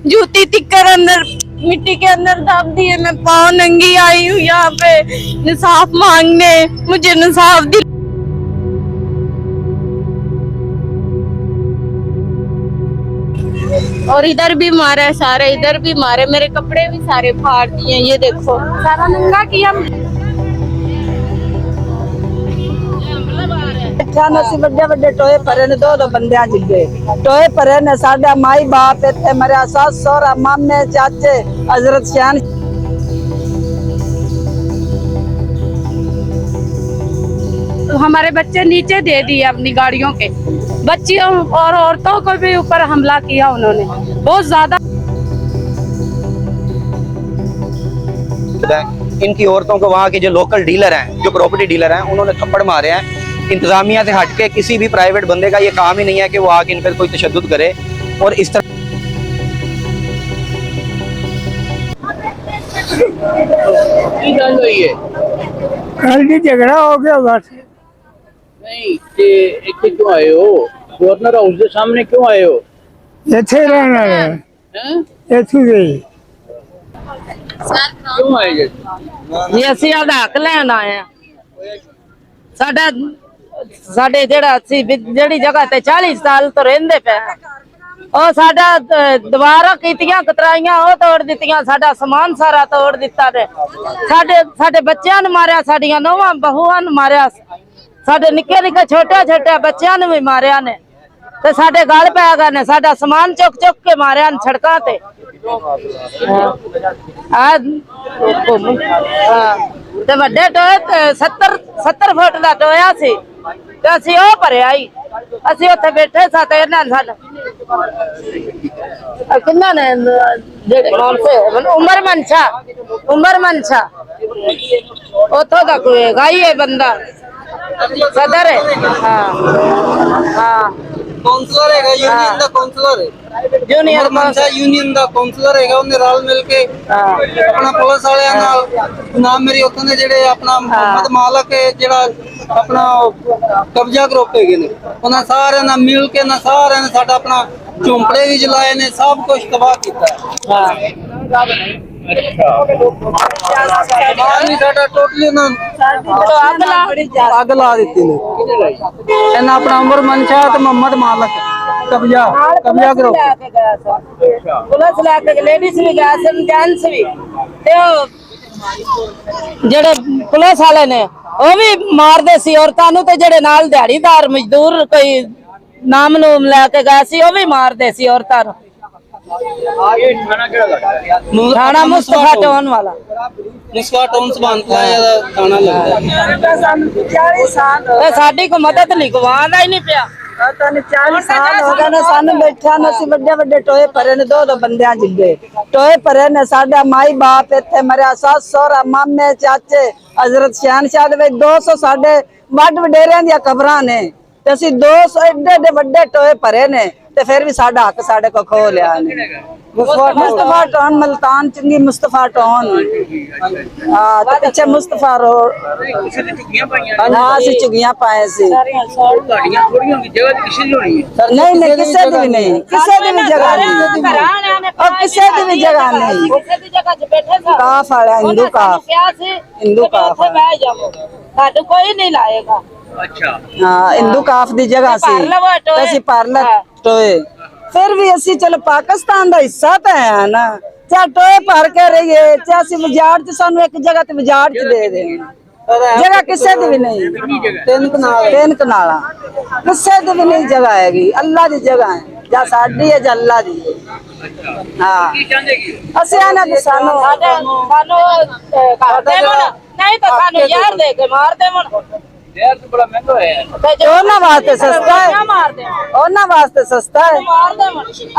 जूती तिक्कर अंदर मिट्टी के अंदर दाब दिए। मैं पाँव नंगी आई हूँ यहाँ पे इंसाफ मांगने, मुझे इंसाफ दिल। और इधर भी मारा है, सारे इधर भी मारे, मेरे कपड़े भी सारे फाड़ दिए। ये देखो सारा नंगा किया। ਵੱਡੇ ਵੱਡੇ ਟੋਏ ਭਰੇ ਨੇ, ਦੋ ਬੰਦਿਆਂ ਜਿੱਡੇ ਟੋਏ ਭਰੇ ਨੇ। ਸਾਡਾ ਮਾਈ ਬਾਪ ਇੱਥੇ ਮਰਿਆ, ਸੱਸ ਸਹੁਰਾ ਮਾਮੇ ਚਾਚੇ ਹਜ਼ਰਤ ਸ਼ਾਨ। हमारे बच्चे नीचे दे दिए अपनी गाड़ियों के, बच्चियों और औरतों को भी ऊपर हमला किया उन्होंने बहुत ज्यादा। इनकी औरतों को वहाँ के जो लोकल डीलर हैं, जो प्रॉपर्टी डीलर हैं, उन्होंने थप्पड़ मारे हैं। इंतजामिया से हटके किसी भी प्राइवेट बंदे का ये काम ही नहीं है कि वो आके इन पर कोई तशद्दुद करे। और इस तरह कल भी झगड़ा हो गया बस। नहीं ते इत्थे क्यों आए हो? गवर्नर हाउस के सामने क्यों आए हो? इत्थे रहना है, इत्थे गई क्यों आए जी? ਜੀ ਅਸੀਂ ਆਪਦਾ ਹੱਕ ਲੈਣ ਆਏ ਆ। ਸਾਡੇ ਜਿਹੜਾ ਅਸੀਂ ਜਿਹੜੀ ਜਗ੍ਹਾ ਤੇ 40 ਸਾਲ ਤੋਂ ਰਹਿੰਦੇ ਪਏ, ਉਹ ਸਾਡਾ ਦੁਬਾਰਾ ਕੀਤੀਆਂ ਕਤਰਾਈਆਂ ਉਹ ਤੋੜ ਦਿੱਤੀਆਂ, ਸਾਡਾ ਸਮਾਨ ਸਾਰਾ ਤੋੜ ਦਿੱਤਾ ਨੇ। ਸਾਡੇ ਬੱਚਿਆਂ ਨੂੰ ਮਾਰਿਆ, ਸਾਡੀਆਂ ਨੌਵਾਂ ਬਹੂਆਂ ਨੂੰ ਮਾਰਿਆ, ਸਾਡੇ ਨਿੱਕੇ ਨਿੱਕੇ ਛੋਟੇ ਛੋਟੇ ਬੱਚਿਆਂ ਨੂੰ ਵੀ ਮਾਰਿਆ ਨੇ, ਤੇ ਸਾਡੇ ਗਲ ਪੈ ਗਏ ਨੇ। ਸਾਡਾ ਸਮਾਨ ਚੁੱਕ ਚੁੱਕ ਕੇ ਮਾਰਿਆ ਨੇ ਸੜਕਾਂ ਤੇ। ਤੇ ਵੱਡੇ ਟੋਏ 70 ਫੁੱਟ ਦਾ ਟੋਇਆ ਸੀ, ਤੇ ਅਸੀਂ ਉਹ ਭਰਿਆ ਹੀ। ਅਸੀਂ ਉੱਥੇ ਬੈਠੇ ਸਾਂ ਤੇ ਇਹਨਾਂ ਨੇ ਸਾਨੂੰ ਕਿੰਨਾ ਨੇ ਜਿਹੜੇ ਉਮਰ ਮਨਸ਼ਾ ਉੱਥੋਂ ਦਾ ਕੋਈ ਹੈਗਾ ਹੀ ਇਹ ਬੰਦਾ सदर है। हाँ काउंसलर है, यूनियन दा काउंसलर है, जूनियर मनसा यूनियन दा काउंसलर है। उन्हें रल मिल के अपना पुलिस वाले नाम मेरी उत्थों दे जेड़े अपना मोहम्मद मालक है जेड़ा अपना कब्जा ग्रुप है ने, उन्हें सारे ना मिल के ना सारे ने साडा अपना झोंपड़े भी जलाए ने, सब कुछ तबाह किया है। अग ला दी ने अपना उमर मनशा ते मोहम्मद मालक कब्जा करो। पुलिस लैके लेडीज भी गए सन, जेंट्स भी, ते जेड़े पुलिस वाले ने वो भी मारदे सी औरतां नूं, ते जेड़े नाल दिहाड़ीदार मजदूर कोई नाम नूम लैके गए सी वो भी मारदे सी औरतां नूं। थाना मुस्तफा टाउन वाला, मुस्तफा टाउन से बनता है थाना लगता है। साडी को मदद नहीं गवांदा ही नहीं पिया। 40 साल हो गए ने सानू बैठा ने। ਅਸੀਂ ਵੱਡੇ ਵੱਡੇ ਟੋਏ ਭਰੇ ਨੇ, ਦੋ ਬੰਦਿਆਂ ਜਿੱਡੇ ਟੋਏ ਭਰੇ ਨੇ। ਸਾਡਾ ਮਾਈ ਬਾਪ ਇੱਥੇ ਮਰਿਆ, ਸੱਸ ਸਹੁਰਾ ਮਾਮੇ ਚਾਚੇ ਹਜ਼ਰਤ ਸ਼ਾਨ ਸ਼ਾਹ ਦੇ ਵਿੱਚ 200 ਸਾਡੇ ਵੱਡ ਵਡੇਰਿਆਂ ਦੀਆਂ ਕਬਰਾਂ ਨੇ, ਤੇ ਅਸੀਂ 200 ਏਡੇ ਵੱਡੇ ਟੋਏ ਭਰੇ ਨੇ, ਤੇ ਫਿਰ ਵੀ ਸਾਡਾ ਹੱਕ ਸਾਡੇ ਕੋ ਖੋ ਲਿਆ ਨੇ। मुस्तफा टाउन मल्तान चंगी मुस्तफा टाउन, हाँ तो पीछे मुस्तफा रोड। हाँ असि झुगियां पाए सी। नहीं नहीं किसी दी भी नहीं, किसी दी भी जगह नहीं, और किसी दी भी जगह नहीं। काफ वाला हिंदू काफ, हिंदू काफ कोई नहीं लाएगा। हाँ हिंदू काफ दी जगह सी पार्लर टोए। फिर भी असि चलो पाकिस्तान दा हिस्सा तो है ना, चाहे टोए भर के रहिए, चाहे असि विजाड़ च सानू एक जगह ते विजाड़ च दे देन। जगह किसी दी भी नहीं, 3 कनाला किसी दी भी नहीं जगह हैगी, अल्लाह दी जगह है, जा साडी है जा अल्लाह दी। हाँ असि आना कि सानू नहीं तो सानू यार दे के मार देवन। यार तो बड़ा महंगा है। ओना वास्ते सस्ता है, ओना वास्ते सस्ता है।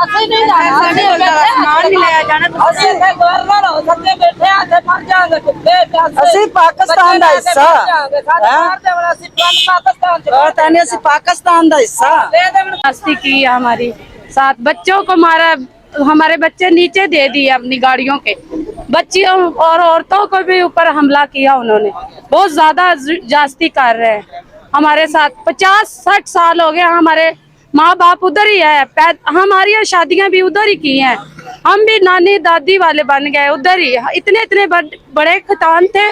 ਅਸੀਂ ਨਹੀਂ ਜਾਣਾ, ਅਸੀਂ ਸਮਾਨ ਨਹੀਂ ਲੈ ਜਾਣਾ। ਅਸੀਂ ਇੱਥੇ ਗਵਰਨਰ ਹੋ ਸਕਦੇ ਬੈਠੇ ਆ ਤੇ ਮਰ ਜਾਾਂਗੇ ਕੁੱਤੇ ਪਿਆਸੇ। ਅਸੀਂ ਪਾਕਿस्तान ਦਾ ਹਿੱਸਾ ਅਸੀਂ ਪਾਕਿस्तान ਚ और तने ਅਸੀਂ पाकिस्तान ਦਾ ਹਿੱਸਾ। मस्ती की है हमारी साथ, बच्चों को मारा, हमारे बच्चे नीचे दे दिए अपनी गाड़ियों के, बच्चियों और औरतों को भी ऊपर हमला किया उन्होंने, बहुत ज्यादा जास्ती कर रहे हैं हमारे साथ। 50-60 साल हो गए, हमारे माँ बाप उधर ही है, हमारी शादियां भी उधर ही की हैं, हम भी नानी दादी वाले बन गए उधर ही। इतने इतने बड़े खतान थे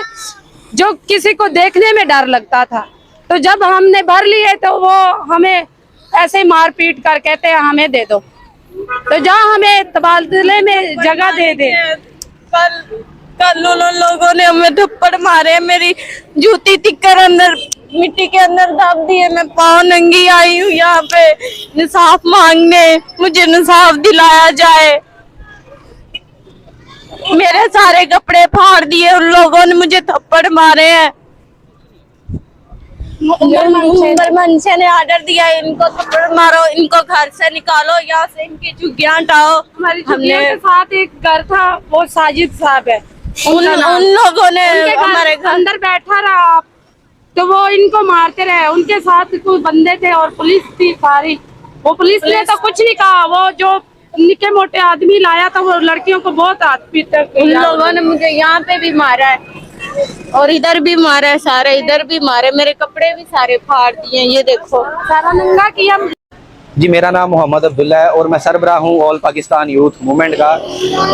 जो किसी को देखने में डर लगता था। तो जब हमने भर लिए तो वो हमें ऐसे मार पीट कर कहते हैं हमें दे दो, तो जहाँ हमें तबादले में जगह दे दे। कल उन लोगों ने हमें थप्पड़ मारे, मेरी जूती तिक्कर अंदर मिट्टी के अंदर दाब दिए। मैं पाँव नंगी आई हूँ यहाँ पे इंसाफ मांगने, मुझे इंसाफ दिलाया जाए। मेरे सारे कपड़े फाड़ दिए उन लोगों ने, मुझे थप्पड़ मारे हैं। मनसे ने ऑर्डर दिया इनको थप्पड़ मारो, इनको घर से निकालो, यहाँ से इनकी झुग्गियां हटाओ। हमारी झुग्गियों के साथ एक घर था, वो साजिद साहब है, उन लोगों ने हमारे अंदर बैठा रहा तो वो इनको मारते रहे। उनके साथ कुछ बंदे थे और पुलिस थी सारी। वो पुलिस ने तो कुछ नहीं कहा, वो जो निके मोटे आदमी लाया था वो लड़कियों को बहुत हाथ पीट। उन लोगों ने मुझे यहाँ पे भी मारा है और इधर भी मारा है, सारे इधर भी मारे, मेरे कपड़े भी सारे फाड़ दिए। ये देखो सारा नंगा किया। जी, मेरा नाम मोहम्मद अब्दुल्ला है और मैं सरबराह हूँ ऑल पाकिस्तान यूथ मूवमेंट का।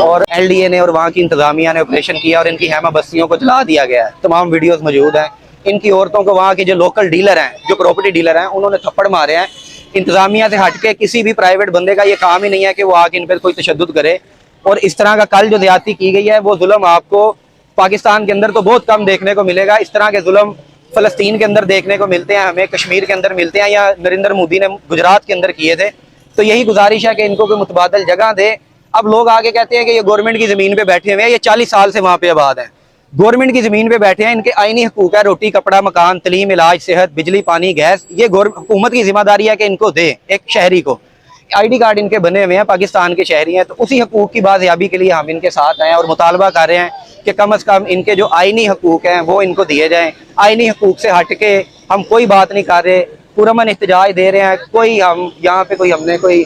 और LDA ने और वहाँ की इंतजामिया ने ऑपरेशन किया और इनकी हैमा बस्तियों को जला दिया गया है। तमाम वीडियोस मौजूद हैं। इनकी औरतों को वहाँ के जो लोकल डीलर हैं, जो प्रॉपर्टी डीलर हैं, उन्होंने थप्पड़ मारे हैं। इंतजामिया से हट के किसी भी प्राइवेट बंदे का ये काम ही नहीं है कि वो आके इन पर कोई तशद्दुद करे। और इस तरह का कल जो ज्यादती की गई है वो जुल्म आपको पाकिस्तान के अंदर तो बहुत कम देखने को मिलेगा। इस तरह के जुल्म फ़लस्तीन के अंदर देखने को मिलते हैं, हमें कश्मीर के अंदर मिलते हैं, या नरेंद्र मोदी ने गुजरात के अंदर किए थे। तो यही गुजारिश है कि इनको कोई मुतबादल जगह दे। अब लोग आगे कहते हैं कि ये गवर्नमेंट की ज़मीन पे बैठे हुए हैं, ये 40 साल से वहाँ पे आबाद हैं, गवर्नमेंट की ज़मीन पे बैठे हैं, इनके आईनी हकूक है रोटी कपड़ा मकान तलीम इलाज सेहत बिजली पानी गैस। ये हुकूमत की जिम्मेदारी है कि इनको दे। एक शहरी को ID कार्ड इनके बने हुए हैं, पाकिस्तान के शहरी हैं, तो उसी हकूक की बाजियाबी के लिए हम इनके साथ हैं और मुतालबा कर रहे हैं कि कम से कम इनके जो आईनी हकूक हैं वो इनको दिए जाएं। आईनी हकूक से हट के हम कोई बात नहीं कर रहे, पुरअमन एहतजाज दे रहे हैं। कोई हम यहाँ पे हमने कोई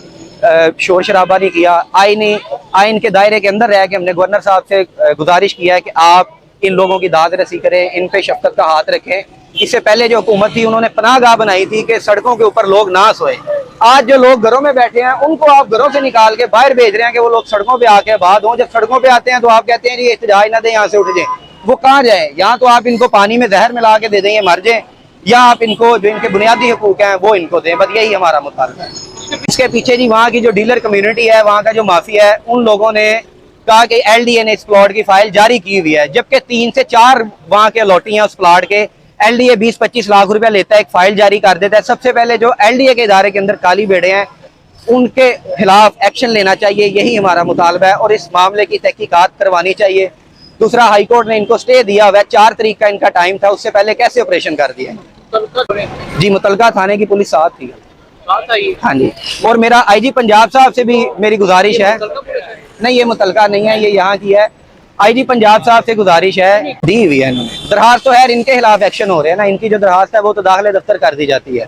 शोर शराबा नहीं किया। आइन के दायरे के अंदर रह के हमने गवर्नर साहब से गुजारिश किया है कि आप इन लोगों की दाद रसी करें, इन पे शफकत का हाथ रखें। इससे पहले जो हुकूमत थी उन्होंने पनाहगाह बनाई थी कि सड़कों के ऊपर लोग ना सोए। आज जो लोग घरों में बैठे हैं उनको आप घरों से निकाल के बाहर भेज रहे हैं कि वो लोग सड़कों पे आके आबाद हों। जब सड़कों पे आते हैं तो आप कहते हैं जी एहतजाज ना दें, यहाँ से उठ जाएं। वो कहाँ जाए? यहाँ तो आप इनको पानी में जहर मिला के दे दें, ये मर जाए, या आप इनको जो इनके बुनियादी हकूक हैं वो इनको दें। बस यही हमारा मुतालबा है। इसके पीछे जी वहाँ की जो डीलर कम्युनिटी है, वहाँ का जो माफिया है, उन लोगों ने कहा कि LDA ने इस प्लॉट की फाइल जारी की हुई है, जबकि 3 से 4 वहाँ के अलॉटी हैं उस प्लॉट के। LDA 20-25 लाख रुपया लेता है, एक फाइल जारी कर देता है। सबसे पहले जो LDA के इदारे के अंदर काली बेड़े हैं उनके खिलाफ एक्शन लेना चाहिए, यही हमारा मुतालबा है और इस मामले की तहकीकात करवानी चाहिए। दूसरा, हाईकोर्ट ने इनको स्टे दिया हुआ है, 4 तारीख का इनका टाइम था, उससे पहले कैसे ऑपरेशन कर दिया? जी, मुतलका थाने की पुलिस साथ थी। हाँ जी। और मेरा IG पंजाब साहब से भी मेरी गुजारिश है, नहीं ये मुतलका नहीं है, ये यहाँ की है। IG पंजाब साहब से गुजारिश है, दी हुई है इन्होंने दरखास्त, तो है इनके खिलाफ एक्शन हो रहे हैं ना। इनकी जो दरखास्त है वो तो दाखिले दफ्तर कर दी जाती है।